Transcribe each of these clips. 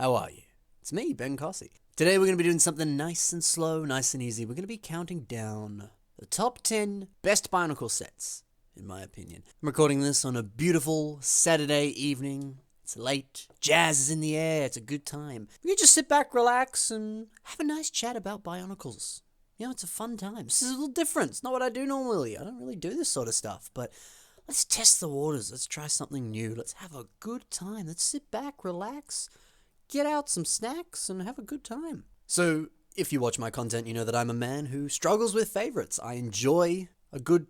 How are you? It's me, Ben Cossy. Today we're going to be doing something nice and slow, nice and easy. We're going to be counting down the top 10 best Bionicle sets, in my opinion. I'm recording this on a beautiful Saturday evening. It's late, jazz is in the air, it's a good time. We can just sit back, relax, and have a nice chat about Bionicles. You know, it's a fun time. This is a little different. It's not what I do normally. I don't really do this sort of stuff, but let's test the waters. Let's try something new. Let's have a good time. Let's sit back, relax, get out some snacks, and have a good time. So, if you watch my content, you know that I'm a man who struggles with favorites. I enjoy a good,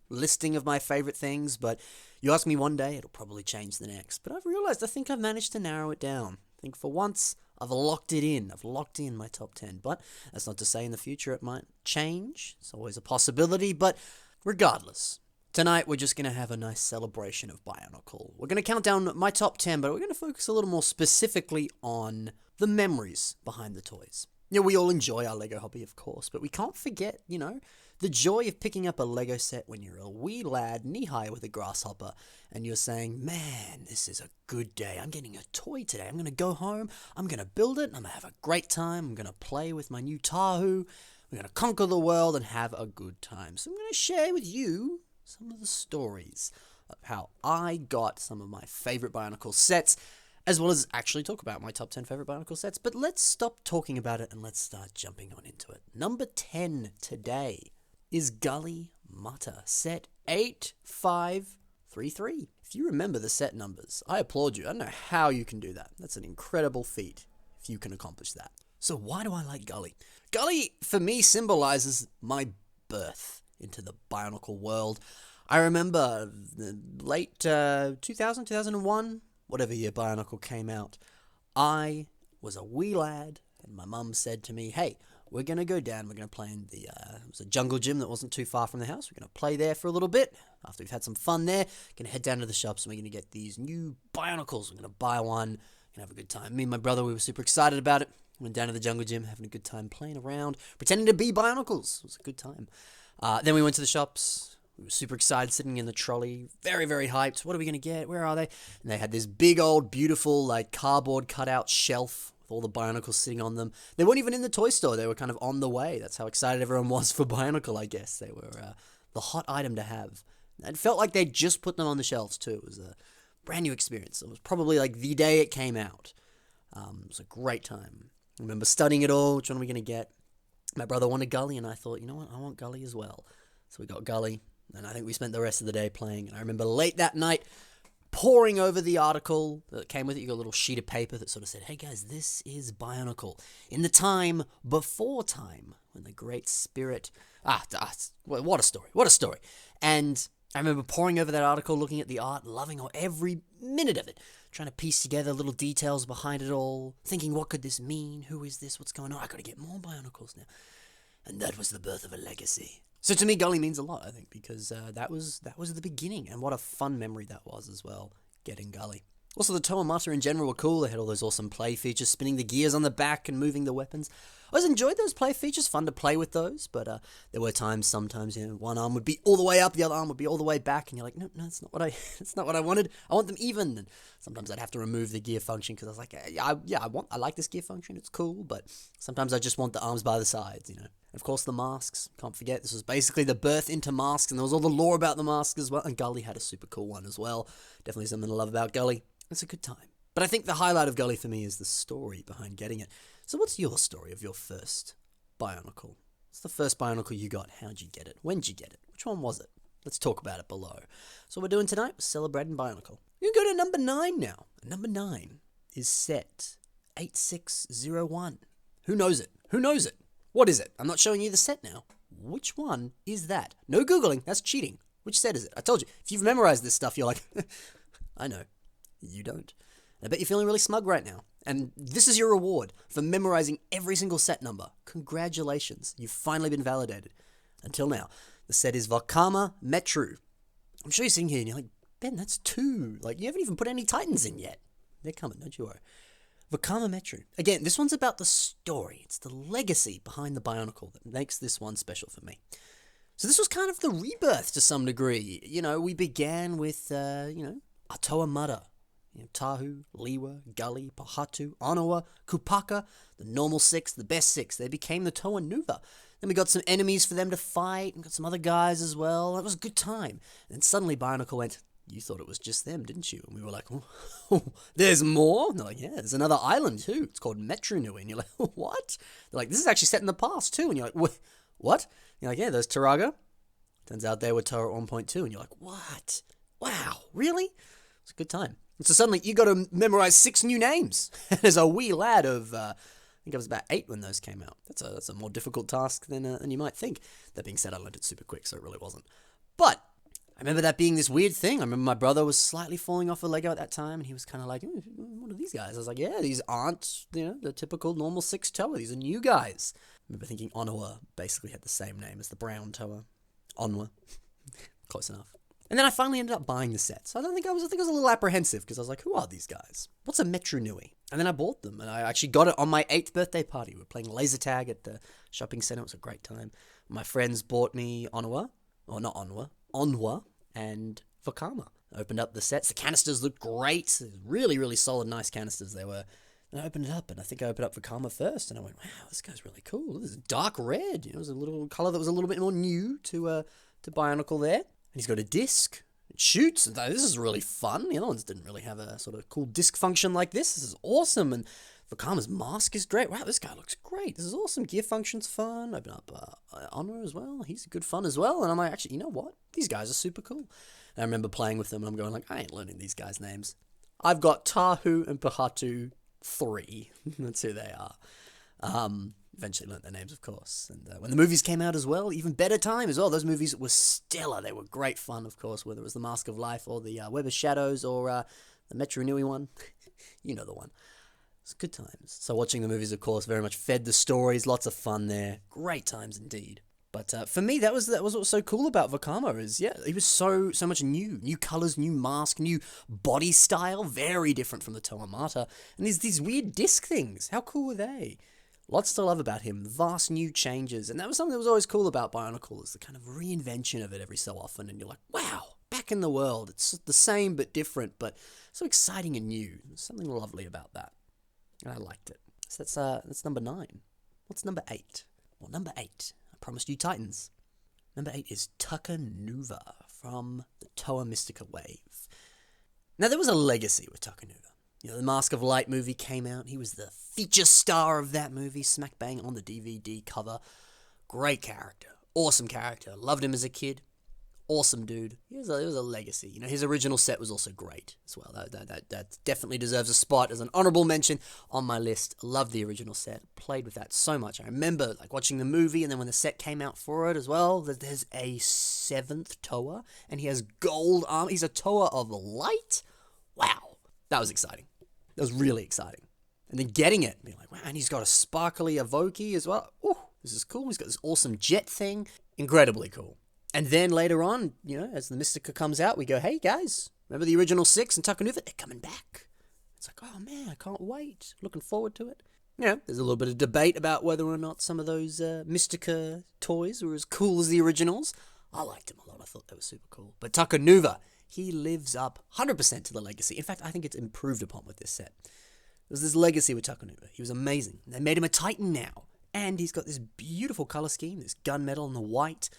listing of my favorite things, but you ask me one day, it'll probably change the next. But I've realized I think I've managed to narrow it down. I think for once, I've locked it in. I've locked in my top 10. But that's not to say in the future it might change. It's always a possibility. But regardless, tonight we're just going to have a nice celebration of Bionicle. We're going to count down my top 10, but we're going to focus a little more specifically on the memories behind the toys. You know, we all enjoy our Lego hobby, of course, but we can't forget, the joy of picking up a Lego set when you're a wee lad knee-high with a grasshopper and you're saying, man, this is a good day. I'm getting a toy today. I'm going to go home. I'm going to build it. I'm going to have a great time. I'm going to play with my new Tahu. We're going to conquer the world and have a good time. So I'm going to share with you some of the stories of how I got some of my favorite Bionicle sets, as well as actually talk about my top 10 favorite Bionicle sets. But let's stop talking about it and let's start jumping on into it. Number 10 today is Gully Mutta, set 8533. If you remember the set numbers, I applaud you. I don't know how you can do that. That's an incredible feat if you can accomplish that. So why do I like Gully? Gully, for me, symbolizes my birth into the Bionicle world. I remember the late 2000, 2001, whatever year Bionicle came out. I was a wee lad, and my mum said to me, hey, we're going to go down, we're going to play in the, it was a jungle gym that wasn't too far from the house. We're going to play there for a little bit. After we've had some fun there, going to head down to the shops and we're going to get these new Bionicles. We're going to buy one, going to have a good time. Me and my brother, we were super excited about it. Went down to the jungle gym, having a good time playing around, pretending to be Bionicles. It was a good time. Then we went to the shops. We were super excited, sitting in the trolley, very, very hyped. What are we going to get? Where are they? And they had this big old, beautiful, cardboard cutout shelf with all the Bionicles sitting on them. They weren't even in the toy store. They were kind of on the way. That's how excited everyone was for Bionicle, I guess. They were the hot item to have. It felt like they'd just put them on the shelves, too. It was a brand new experience. It was probably the day it came out. It was a great time. I remember studying it all. Which one are we going to get? My brother wanted Gully, and I thought, you know what? I want Gully as well. So we got Gully. And I think we spent the rest of the day playing. And I remember late that night, poring over the article that came with it. You got a little sheet of paper that sort of said, hey guys, this is Bionicle. In the time before time, when the great spirit... what a story. What a story. And I remember poring over that article, looking at the art, loving every minute of it, trying to piece together little details behind it all, thinking, what could this mean? Who is this? What's going on? I got to get more Bionicles now. And that was the birth of a legacy. So to me, Gully means a lot, I think, because that was the beginning, and what a fun memory that was as well, getting Gully. Also, the Toa Ignite in general were cool. They had all those awesome play features, spinning the gears on the back and moving the weapons. I always enjoyed those play features, fun to play with those, but there were sometimes, one arm would be all the way up, the other arm would be all the way back, and you're like, no, that's not what I wanted. I want them even. And sometimes I'd have to remove the gear function because I was like, I like this gear function, it's cool, but sometimes I just want the arms by the sides, And of course, the masks. Can't forget, this was basically the birth into masks, and there was all the lore about the masks as well. And Gully had a super cool one as well. Definitely something to love about Gully. It's a good time. But I think the highlight of Gully for me is the story behind getting it. So what's your story of your first Bionicle? What's the first Bionicle you got? How'd you get it? When'd you get it? Which one was it? Let's talk about it below. So what we're doing tonight, we're celebrating Bionicle. You can go to number 9 now. Number 9 is set 8601. Who knows it? Who knows it? What is it? I'm not showing you the set now. Which one is that? No Googling, that's cheating. Which set is it? I told you, if you've memorized this stuff, you're like, I know. You don't. I bet you're feeling really smug right now. And this is your reward for memorizing every single set number. Congratulations, you've finally been validated. Until now, the set is Tama Metru. I'm sure you're sitting here and you're like, Ben, that's 2. You haven't even put any Titans in yet. They're coming, don't you worry. Tama Metru. Again, this one's about the story. It's the legacy behind the Bionicle that makes this one special for me. So this was kind of the rebirth to some degree. We began with, a Toa Ignite. Tahu, Liwa, Gully, Pahatu, Onawa, Kupaka, the normal 6, the best 6. They became the Toa Nuva. Then we got some enemies for them to fight, and got some other guys as well. It was a good time. And then suddenly Bionicle went, you thought it was just them, didn't you? And we were like, oh, there's more? And they're like, yeah, there's another island too. It's called Metru Nui. And you're like, what? They're like, this is actually set in the past too. And you're like, what? And you're like, yeah, there's Turaga. Turns out they were Toa at 1.2. And you're like, what? Wow, really? It's a good time. And so suddenly you got to memorize 6 new names. As a wee lad of, I think I was about 8 when those came out. That's a more difficult task than you might think. That being said, I learned it super quick, so it really wasn't. But I remember that being this weird thing. I remember my brother was slightly falling off a Lego at that time, and he was kind of like, what are these guys? I was like, yeah, these aren't, the typical normal 6 Toa. These are new guys. I remember thinking Onawa basically had the same name as the brown Toa. Onwa. Close enough. And then I finally ended up buying the set. So I think I was a little apprehensive, because I was like, who are these guys? What's a Metru Nui? And then I bought them, and I actually got it on my 8th birthday party. We were playing laser tag at the shopping center. It was a great time. My friends bought me Onawa, or not Onwa, Onwa, and Vakama. I opened up the sets. The canisters looked great. Really, really solid, nice canisters they were. And I opened it up, and I think I opened up Vakama first, and I went, wow, this guy's really cool. This is dark red. It was a little color that was a little bit more new to Bionicle there. And he's got a disc. It shoots. And this is really fun. The other ones didn't really have a sort of cool disc function like this. This is awesome. And Vakama's mask is great. Wow, this guy looks great. This is awesome. Gear function's fun. Open up Honor as well. He's good fun as well. And I'm like, actually, you know what? These guys are super cool. And I remember playing with them, and I'm going like, I ain't learning these guys' names. I've got Tahu and Pahatu 3. That's who they are. Eventually learnt their names, of course. And when the movies came out as well, even better time as well. Those movies were stellar. They were great fun, of course, whether it was The Mask of Life or the Web of Shadows or the Metru Nui one. You know the one. It's good times. So watching the movies, of course, very much fed the stories. Lots of fun there. Great times indeed. But for me, that was what was so cool about Vakama is, yeah, he was so much new colors, new mask, new body style, very different from the Toa Mata. And these weird disc things. How cool were they? Lots to love about him. Vast new changes. And that was something that was always cool about Bionicle, is the kind of reinvention of it every so often. And you're like, wow, back in the world. It's the same but different, but so exciting and new. There's something lovely about that. And I liked it. So that's number 9. What's number 8? Well, number 8, I promised you Titans. Number 8 is Taka Nuva from the Toa Mystica wave. Now, there was a legacy with Taka Nuva. The Mask of Light movie came out. He was the feature star of that movie, smack bang on the DVD cover. Great character. Awesome character. Loved him as a kid. Awesome dude. He was a legacy. His original set was also great as well. That definitely deserves a spot as an honorable mention on my list. Loved the original set. Played with that so much. I remember watching the movie, and then when the set came out for it as well, there's a 7th Toa, and he has gold armor. He's a Toa of Light. Wow. That was exciting. That was really exciting. And then getting it, being like, wow, and he's got a sparkly Evoke as well. Ooh, this is cool. He's got this awesome jet thing. Incredibly cool. And then later on, as the Mystica comes out, we go, hey guys, remember the original 6 and Taka Nuva? They're coming back. It's like, oh man, I can't wait. Looking forward to it. There's a little bit of debate about whether or not some of those Mystica toys were as cool as the originals. I liked them a lot. I thought they were super cool. But Taka Nuva, he lives up 100% to the legacy. In fact, I think it's improved upon with this set. There's this legacy with Taka Nuva. He was amazing. They made him a Titan now. And he's got this beautiful color scheme, this gunmetal and the white.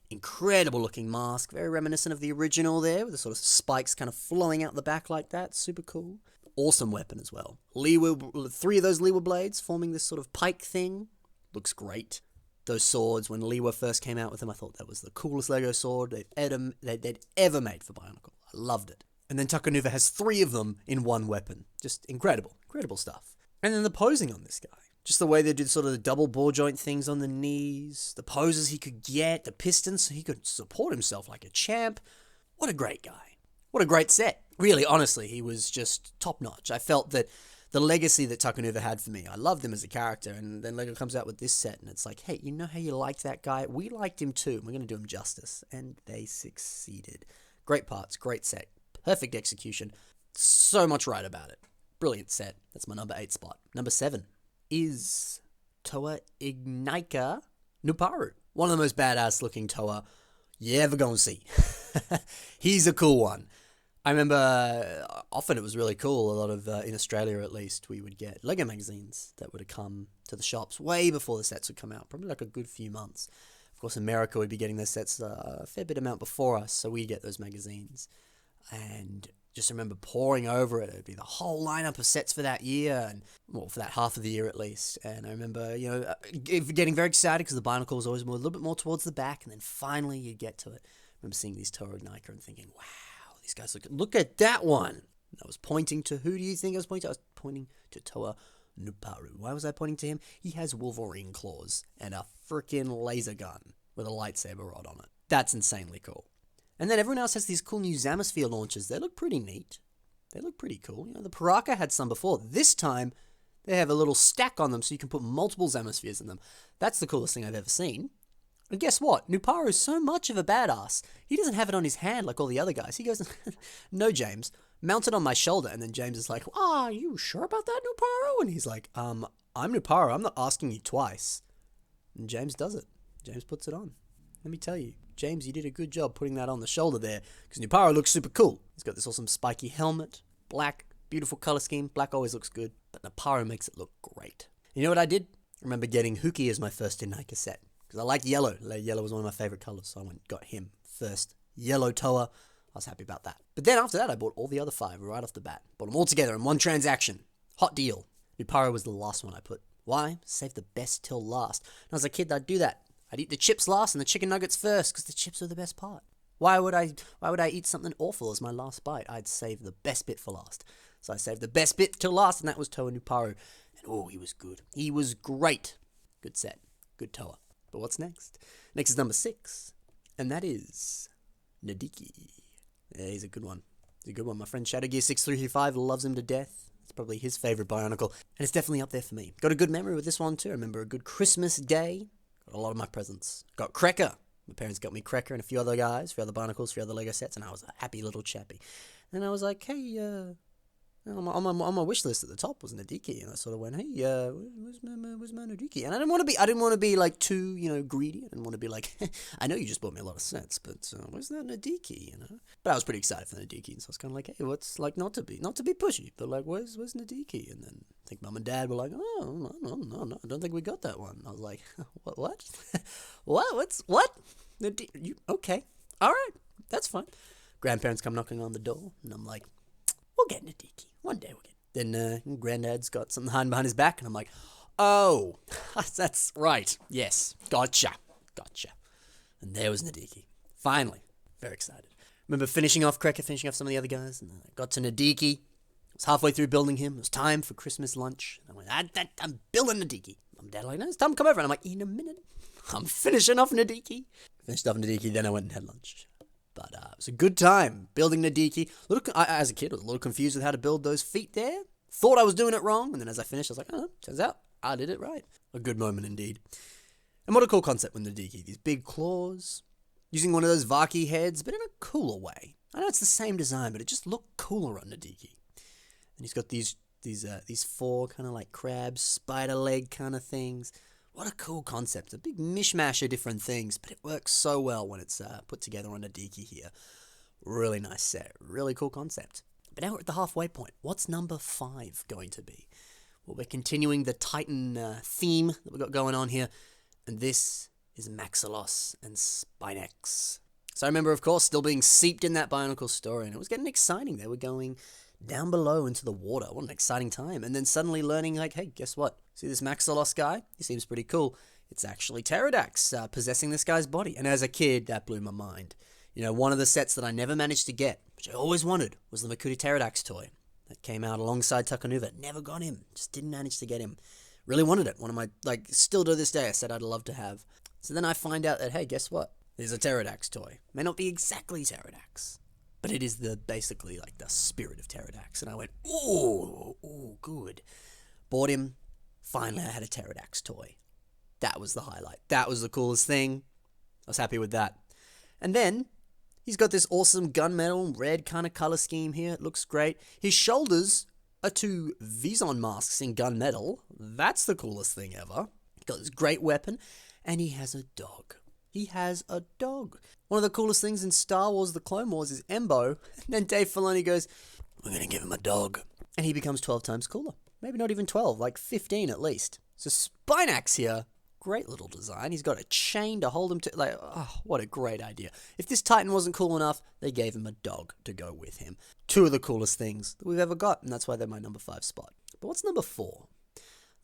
Incredible looking mask. Very reminiscent of the original there, with the sort of spikes kind of flowing out the back like that. Super cool. Awesome weapon as well. 3 of those Liwa blades forming this sort of pike thing. Looks great. Those swords, when Liwa first came out with them, I thought that was the coolest Lego sword they'd ever made for Bionicle. I loved it. And then Taka Nuva has 3 of them in one weapon. Just incredible. Incredible stuff. And then the posing on this guy. Just the way they did sort of the double ball joint things on the knees, the poses he could get, the pistons so he could support himself like a champ. What a great guy. What a great set. Really, honestly, he was just top notch. I felt that the legacy that Taka Nuva had for me, I loved him as a character, and then Lego comes out with this set, and it's like, hey, you know how you liked that guy? We liked him too, and we're going to do him justice. And they succeeded. Great parts, great set, perfect execution. So much right about it. Brilliant set. That's my number 8 spot. Number 7 is Toa Ignite Nuparu. One of the most badass looking Toa you ever gonna see. He's a cool one. I remember often it was really cool. A lot of, in Australia at least, we would get Lego magazines that would have come to the shops way before the sets would come out, probably like a good few months. Of course, America would be getting their sets a fair bit amount before us, so we'd get those magazines. And just remember poring over it. It'd be the whole lineup of sets for that year, and well, for that half of the year at least. And I remember, getting very excited because the Bionicle was always a little bit more towards the back, and then finally you get to it. I remember seeing these Toa Ignite and thinking, wow. These guys look at that one. And I was pointing to, who do you think I was pointing to? I was pointing to Toa Nui. Why was I pointing to him? He has Wolverine claws and a freaking laser gun with a lightsaber rod on it. That's insanely cool. And then everyone else has these cool new Zamasphere launchers. They look pretty neat. They look pretty cool. The Paraka had some before. This time, they have a little stack on them so you can put multiple Zamaspheres in them. That's the coolest thing I've ever seen. And guess what? Nuparu's so much of a badass. He doesn't have it on his hand like all the other guys. He goes, no, James, mount it on my shoulder. And then James is like, are you sure about that, Nuparu? And he's like, I'm Nuparu. I'm not asking you twice. And James does it. James puts it on. Let me tell you, James, you did a good job putting that on the shoulder there, because Nuparu looks super cool. He's got this awesome spiky helmet, black, beautiful color scheme. Black always looks good, but Nuparu makes it look great. You know what I did? I remember getting Huki as my first Ignite set. Because I like yellow. Yellow was one of my favorite colors, so I got him first. Yellow Toa. I was happy about that. But then after that, I bought all the other 5 right off the bat. Bought them all together in one transaction. Hot deal. Nuparu was the last one I put. Why? Save the best till last. And as a kid, I'd do that. I'd eat the chips last and the chicken nuggets first, because the chips are the best part. Why would I eat something awful as my last bite? I'd save the best bit for last. So I saved the best bit till last, and that was Toa Nuparu. And oh, he was good. He was great. Good set. Good Toa. But what's next? Next is number 6, and that is Nadiki. Yeah, he's a good one. He's a good one. My friend ShadowGear6335 loves him to death. It's probably his favorite Bionicle, and it's definitely up there for me. Got a good memory with this one too. I remember a good Christmas day. Got a lot of my presents. Got Cracker. My parents got me Cracker and a few other guys, a few other Bionicles, a few other Lego sets, and I was a happy little chappy. And I was like, hey, on my wish list at the top was Nadiki, and I sort of went, hey, where's my Nadiki? And I didn't want to be like too, greedy. I didn't want to be like, I know you just bought me a lot of sets, but where's that Nadiki? But I was pretty excited for Nadiki, and so I was kind of like, hey, what's like not to be pushy, but like, where's Nadiki? And then I think Mum and Dad were like, oh, no, I don't think we got that one. I was like, what? what? Nadiki? Okay, all right, that's fine. Grandparents come knocking on the door, and I'm like, we'll get Nadiki. One day we'll get. Then Granddad's got something hiding behind his back, and I'm like, oh, that's right. Yes, gotcha. And there was Nadiki. Finally. Very excited. Remember finishing off Cracker, finishing off some of the other guys, and I got to Nadiki. I was halfway through building him. It was time for Christmas lunch. I went, I'm building Nadiki. Mum and Dad were like, no, it's time to come over. And I'm like, in a minute. I'm finishing off Nadiki. Finished off Nadiki, then I went and had lunch. But it was a good time building Nadiki. As a kid, I was a little confused with how to build those feet there. Thought I was doing it wrong, and then as I finished, I was like, oh, turns out I did it right. A good moment indeed. And what a cool concept with Nadiki. These big claws, using one of those Vaki heads, but in a cooler way. I know it's the same design, but it just looked cooler on Nadiki. And he's got these 4 kind of like crab, spider leg kind of things. What a cool concept. A big mishmash of different things, but it works so well when it's put together on Nadiki here. Really nice set. Really cool concept. But now we're at the halfway point. What's number 5 going to be? Well, we're continuing the Titan theme that we've got going on here. And this is Maxilos and Spinex. So I remember, of course, still being seeped in that Bionicle story. And it was getting exciting. They were going down below into the water. What an exciting time. And then suddenly learning, like, hey, guess what? See this Maxilos guy? He seems pretty cool. It's actually Pterodax possessing this guy's body. And as a kid, that blew my mind. One of the sets that I never managed to get, which I always wanted, was the Makuta Pterodax toy. That came out alongside Takanuva. Never got him. Just didn't manage to get him. Really wanted it. One of my, still to this day, I said I'd love to have. So then I find out that, hey, guess what? There's a Pterodax toy. May not be exactly Pterodax, but it is basically the spirit of Pterodax. And I went, ooh, good. Bought him. Finally, I had a Pterodax toy. That was the highlight. That was the coolest thing. I was happy with that. And then, he's got this awesome gunmetal red kind of color scheme here. It looks great. His shoulders are 2 Vizon masks in gunmetal. That's the coolest thing ever. He's got this great weapon. And he has a dog. He has a dog. One of the coolest things in Star Wars The Clone Wars is Embo. And then Dave Filoni goes, we're going to give him a dog. And he becomes 12 times cooler. Maybe not even 12, like 15 at least. So Spinax here, great little design. He's got a chain to hold him to, like, oh, what a great idea. If this Titan wasn't cool enough, they gave him a dog to go with him. Two of the coolest things that we've ever got, and that's why they're my number 5 spot. But what's number 4?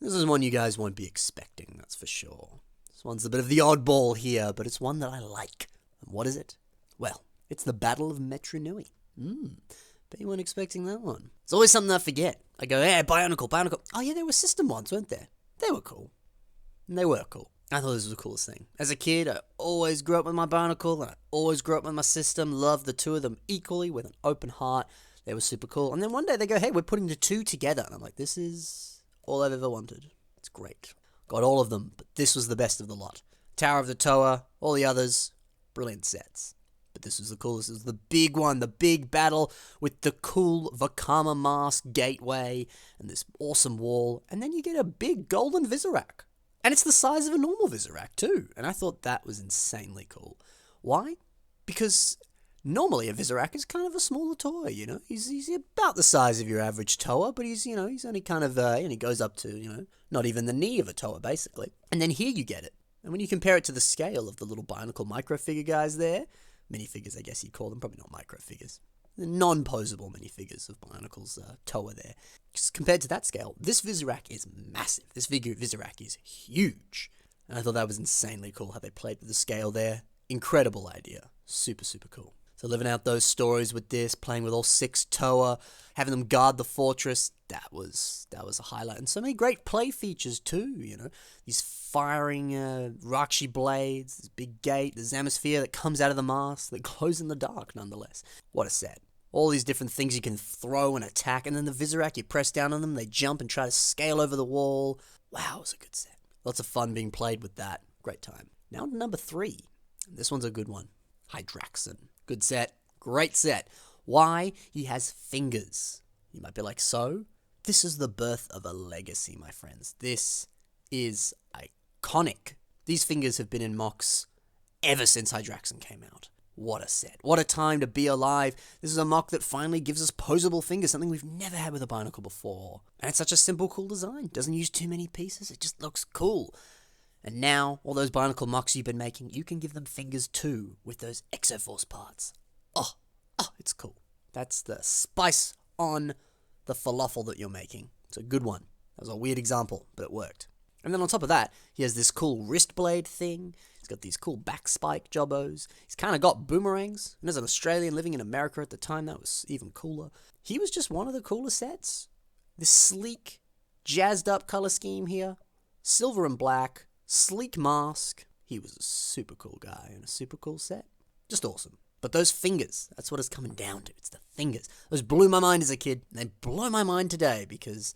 This is one you guys won't be expecting, that's for sure. This one's a bit of the oddball here, but it's one that I like. And what is it? Well, it's the Battle of Metru Nui. Bet you weren't expecting that one. It's always something I forget. I go, hey, Bionicle. Oh yeah, there were system ones, weren't there? They were cool. And they were cool. I thought this was the coolest thing. As a kid, I always grew up with my Bionicle, and I always grew up with my system. Loved the two of them equally with an open heart. They were super cool. And then one day they go, hey, we're putting the two together. And I'm like, this is all I've ever wanted. It's great. Got all of them, but this was the best of the lot. Tower of the Toa, all the others, brilliant sets. But this was the coolest. It was the big one, the big battle with the cool Vakama mask gateway and this awesome wall. And then you get a big golden Visorak. And it's the size of a normal Visorak too. And I thought that was insanely cool. Why? Because normally a Visorak is kind of a smaller toy, you know. He's about the size of your average Toa, but he's only kind of, and he goes up to, not even the knee of a Toa basically. And then here you get it. And when you compare it to the scale of the little Bionicle microfigure guys there, minifigures, I guess you'd call them, probably not microfigures. The non-posable minifigures of Bionicle's Toa there. Just compared to that scale, this Visorak is massive. This Visorak is huge. And I thought that was insanely cool how they played with the scale there. Incredible idea. Super, super cool. So living out those stories with this, playing with all 6 Toa, having them guard the fortress, that was a highlight. And so many great play features too, These firing Rakshi blades, this big gate, the Zamisphere that comes out of the mask, that glows in the dark nonetheless. What a set. All these different things you can throw and attack, and then the Visorak, you press down on them, they jump and try to scale over the wall. Wow, it was a good set. Lots of fun being played with that. Great time. Now to number 3. This one's a good one. Hydraxon. Good set. Great set. Why? He has fingers. You might be like, so? This is the birth of a legacy, my friends. This is iconic. These fingers have been in mocks ever since Hydraxon came out. What a set. What a time to be alive. This is a mock that finally gives us posable fingers, something we've never had with a Bionicle before. And it's such a simple, cool design. Doesn't use too many pieces. It just looks cool. And now, all those Bionicle mocks you've been making, you can give them fingers too, with those Exoforce parts. Oh, it's cool. That's the spice on the falafel that you're making. It's a good one. That was a weird example, but it worked. And then on top of that, he has this cool wrist blade thing. He's got these cool back spike jobbos. He's kind of got boomerangs. And as an Australian living in America at the time, that was even cooler. He was just one of the cooler sets. This sleek, jazzed up color scheme here. Silver and black. Sleek mask. He was a super cool guy and a super cool set. Just awesome. But those fingers, that's what it's coming down to. It's the fingers. Those blew my mind as a kid. And they blow my mind today because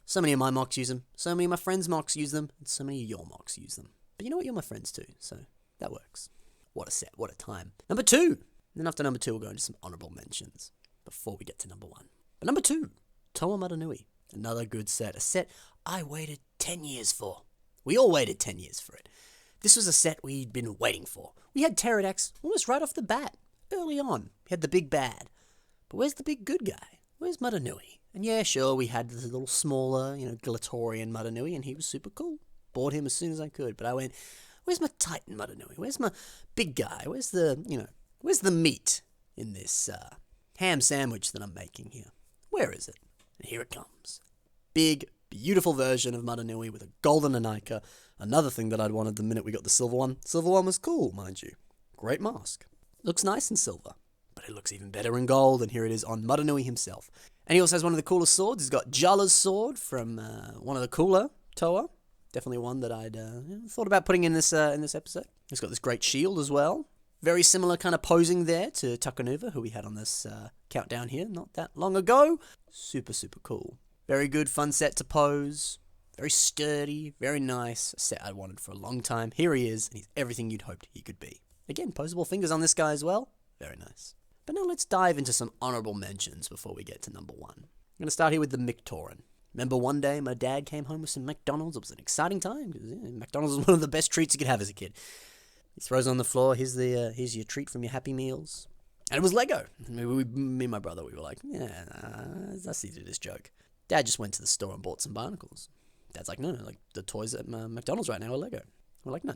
so many of my mocks use them. So many of my friends' mocks use them. And so many of your mocks use them. But you know what? You're my friends too. So that works. What a set. What a time. Number 2. And then after number 2, we'll go into some honorable mentions before we get to number 1. But number 2, Toa Nui. Another good set. A set I waited 10 years for. We all waited 10 years for it. This was a set we'd been waiting for. We had Pterodax almost right off the bat. Early on, we had the big bad. But where's the big good guy? Where's Nui? And yeah, sure, we had the little smaller, Glatorian Nui, and he was super cool. Bought him as soon as I could. But I went, where's my Titan Nui? Where's my big guy? Where's the meat in this ham sandwich that I'm making here? Where is it? And here it comes. Big, beautiful version of Nui with a golden Anika. Another thing that I'd wanted the minute we got the silver one. Silver one was cool, mind you. Great mask. Looks nice in silver. But it looks even better in gold, and here it is on Nui himself. And he also has one of the coolest swords. He's got Jala's sword from one of the cooler Toa. Definitely one that I'd thought about putting in this episode. He's got this great shield as well. Very similar kind of posing there to Takanuva, who we had on this countdown here not that long ago. Super, super cool. Very good, fun set to pose. Very sturdy, very nice. A set I wanted for a long time. Here he is, and he's everything you'd hoped he could be. Again, posable fingers on this guy as well. Very nice. But now let's dive into some honorable mentions before we get to number 1. I'm going to start here with the Mictoran. Remember one day my dad came home with some McDonald's. It was an exciting time because McDonald's was one of the best treats you could have as a kid. He throws it on the floor. Here's your treat from your Happy Meals. And it was Lego. Me and my brother, we were like, yeah, that's easy to this joke. Dad just went to the store and bought some Bionicles. Dad's like, no, like the toys at McDonald's right now are Lego. We're like, no.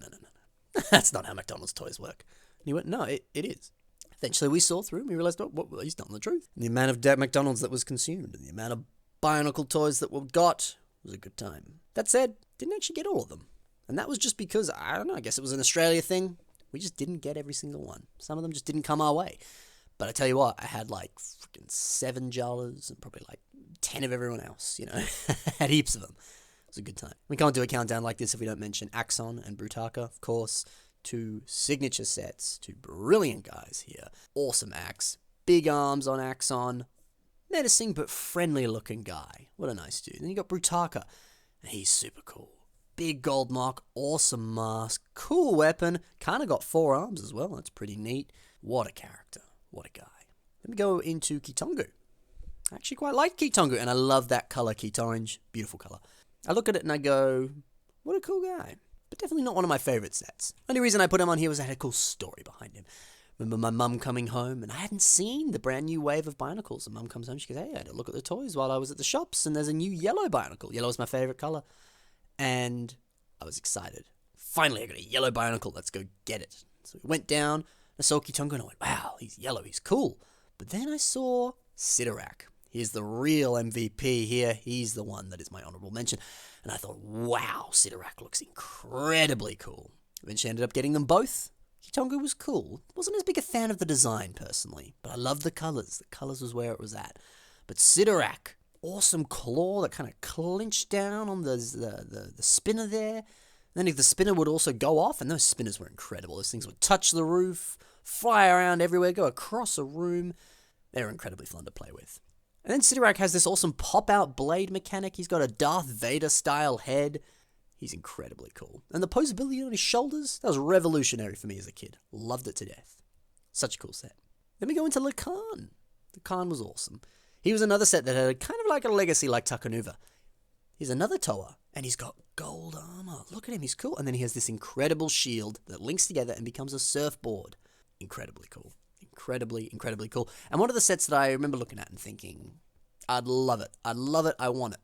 That's not how McDonald's toys work. And he went, no, it is. Eventually we saw through and we realized, well, he's telling the truth. And the amount of McDonald's that was consumed and the amount of Bionicle toys that we got was a good time. That said, didn't actually get all of them. And that was just because, I don't know, I guess it was an Australia thing. We just didn't get every single one. Some of them just didn't come our way. But I tell you what, I had like freaking 7 Jalas and probably like 10 of everyone else, had heaps of them. It was a good time. We can't do a countdown like this if we don't mention Axon and Brutaka, of course. 2 signature sets, 2 brilliant guys here. Awesome axe, big arms on Axon. Menacing but friendly looking guy. What a nice dude. Then you got Brutaka, and he's super cool. Big gold mark, awesome mask, cool weapon, kind of got 4 arms as well, that's pretty neat. What a character, what a guy. Let me go into Kitongu. I actually quite like Kitongu, and I love that colour, Keat Orange, beautiful colour. I look at it and I go, what a cool guy. But definitely not one of my favourite sets. Only reason I put him on here was I had a cool story behind him. Remember my mum coming home, and I hadn't seen the brand new wave of Bionicles, and mum comes home, she goes, hey, I had a look at the toys while I was at the shops, and there's a new yellow Bionicle. Yellow is my favourite colour. And I was excited. Finally, I got a yellow Bionicle. Let's go get it. So we went down. I saw Kitongu and I went, wow, he's yellow. He's cool. But then I saw Strack. He's the real MVP here. He's the one that is my honorable mention. And I thought, wow, Strack looks incredibly cool. Eventually ended up getting them both. Kitongu was cool. Wasn't as big a fan of the design, personally. But I loved the colours. The colours was where it was at. But Strack, awesome claw that kind of clinched down on the spinner there. And then if the spinner would also go off, and those spinners were incredible. Those things would touch the roof, fly around everywhere, go across a room. They were incredibly fun to play with. And then Strack has this awesome pop-out blade mechanic. He's got a Darth Vader-style head. He's incredibly cool. And the posability on his shoulders, that was revolutionary for me as a kid. Loved it to death. Such a cool set. Then we go into Lacan. Lacan was awesome. He was another set that had kind of like a legacy like Takanuva. He's another Toa, and he's got gold armor. Look at him, he's cool. And then he has this incredible shield that links together and becomes a surfboard. Incredibly cool. Incredibly cool. And one of the sets that I remember looking at and thinking, I'd love it, I want it.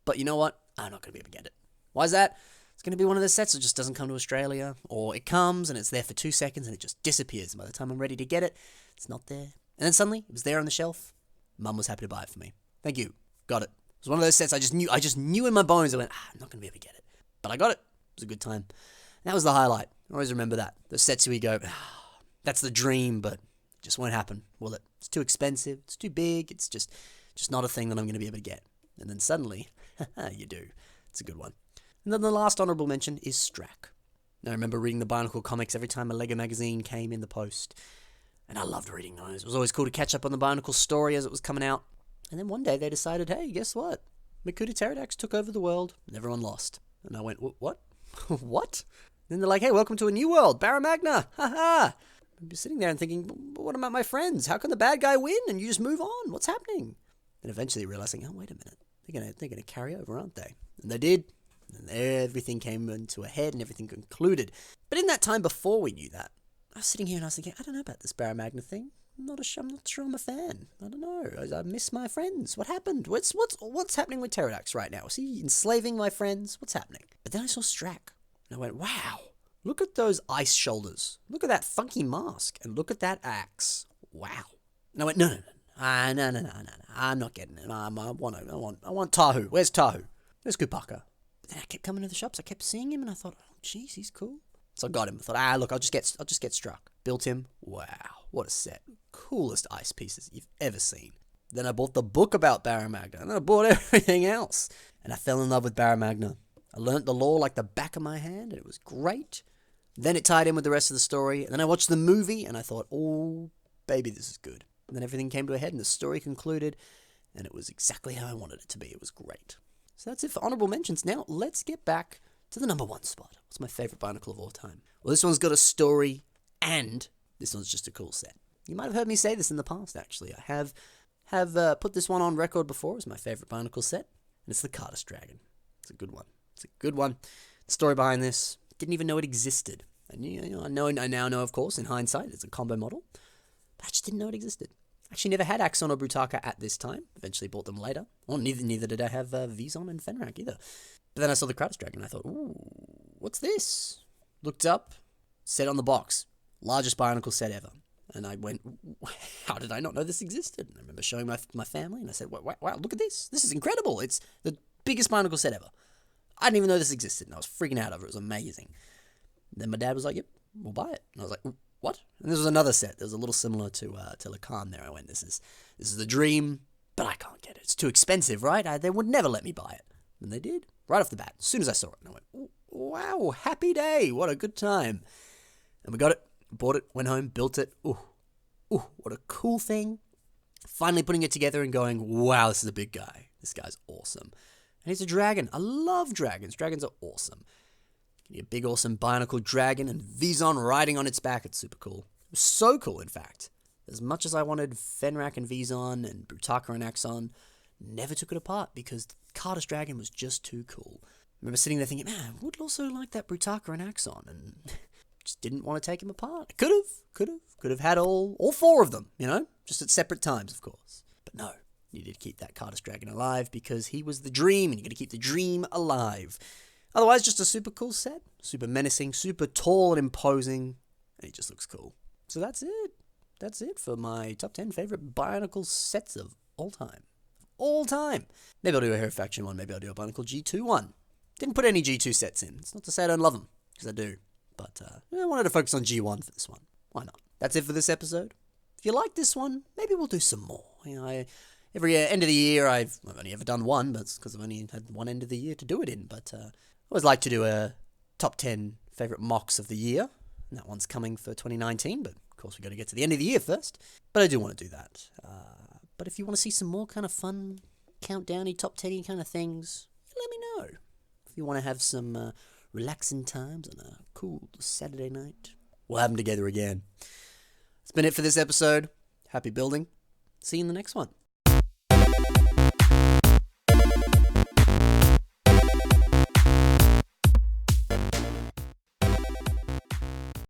But you know what? I'm not going to be able to get it. Why is that? It's going to be one of those sets that just doesn't come to Australia, or it comes and it's there for 2 seconds and it just disappears. And by the time I'm ready to get it, it's not there. And then suddenly, it was there on the shelf. Mum was happy to buy it for me. Thank you. Got it. It was one of those sets I just knew in my bones. I went, I'm not going to be able to get it. But I got it. It was a good time. And that was the highlight. I always remember that. Those sets where you go, that's the dream, but it just won't happen, will it? It's too expensive. It's too big. It's just not a thing that I'm going to be able to get. And then suddenly, you do. It's a good one. And then the last honorable mention is Strack. Now, I remember reading the Bionicle comics every time a Lego magazine came in the post. And I loved reading those. It was always cool to catch up on the Bionicle story as it was coming out. And then one day they decided, hey, guess what? Makuta Pterodax took over the world and everyone lost. And I went, what? What? And then they're like, hey, welcome to a new world, Baramagna. Ha-ha. I'm sitting there and thinking, what about my friends? How can the bad guy win and you just move on? What's happening? And eventually realizing, oh, wait a minute. They're gonna carry over, aren't they? And they did. And everything came into a head and everything concluded. But in that time before we knew that, I was sitting here and I was thinking, I don't know about this Baramagna thing. I'm not sure I'm a fan. I don't know. I miss my friends. What happened? What's happening with Pterodax right now? Is he enslaving my friends? What's happening? But then I saw Strack. And I went, wow. Look at those ice shoulders. Look at that funky mask. And look at that axe. Wow. And I went, no. No. I'm not getting it. I want Tahu. Where's Tahu? Where's Kupaka? But then I kept coming to the shops. I kept seeing him and I thought, oh, jeez, he's cool. So I got him. I thought, look, I'll just get Struck. Built him. Wow, what a set. Coolest ice pieces you've ever seen. Then I bought the book about Baramagna, and then I bought everything else. And I fell in love with Baramagna. I learnt the lore like the back of my hand, and it was great. Then it tied in with the rest of the story, and then I watched the movie, and I thought, oh, baby, this is good. And then everything came to a head, and the story concluded, and it was exactly how I wanted it to be. It was great. So that's it for honorable mentions. Now, let's get back to the number 1 spot. What's my favorite Bionicle of all time? Well, this one's got a story, and this one's just a cool set. You might have heard me say this in the past, actually. I have put this one on record before as my favorite Bionicle set, and it's the Cottage Dragon. It's a good one. The story behind this, didn't even know it existed. And I now know, of course, in hindsight, it's a combo model. But I just didn't know it existed. Actually never had Axon or Brutaka at this time. Eventually bought them later. Or neither did I have Vizon and Fenrak either. But then I saw the Cottage Dragon and I thought, ooh, what's this? Looked up, said on the box, largest Bionicle set ever. And I went, how did I not know this existed? And I remember showing my family and I said, wow, look at this. This is incredible. It's the biggest Bionicle set ever. I didn't even know this existed and I was freaking out over it. It was amazing. And then my dad was like, yep, we'll buy it. And I was like, what? And this was another set. There was a little similar to Lacan there. I went, this is the dream, but I can't get it. It's too expensive, right? They would never let me buy it. And they did, right off the bat, as soon as I saw it. And I went, wow, happy day. What a good time. And we got it, bought it, went home, built it. Ooh, what a cool thing. Finally putting it together and going, wow, this is a big guy. This guy's awesome. And he's a dragon. I love dragons. Dragons are awesome. A big, awesome Bionicle dragon and Vizon riding on its back. It's super cool. It was so cool, in fact. As much as I wanted Fenrak and Vizon and Brutaka and Axon, never took it apart because the Cottage Dragon was just too cool. I remember sitting there thinking, man, I would also like that Brutaka and Axon, and just didn't want to take him apart. I could have had all four of them, just at separate times, of course. But no, you did keep that Cottage Dragon alive because he was the dream, and you got to keep the dream alive. Otherwise, just a super cool set. Super menacing, super tall and imposing. And he just looks cool. So that's it. That's it for my top 10 favorite Bionicle sets of all time. All time. Maybe I'll do a Hero Faction one. Maybe I'll do a Bionicle G2 one. Didn't put any G2 sets in. It's not to say I don't love them, because I do. But I wanted to focus on G1 for this one. Why not? That's it for this episode. If you like this one, maybe we'll do some more. Every end of the year, I've only ever done one, but it's because I've only had one end of the year to do it in. But I always like to do a top 10 favourite mocks of the year. And that one's coming for 2019, but of course we've got to get to the end of the year first. But I do want to do that. But if you want to see some more kind of fun countdowny, top 10-y kind of things, let me know. If you want to have some relaxing times on a cool Saturday night, we'll have them together again. That's been it for this episode. Happy building. See you in the next one.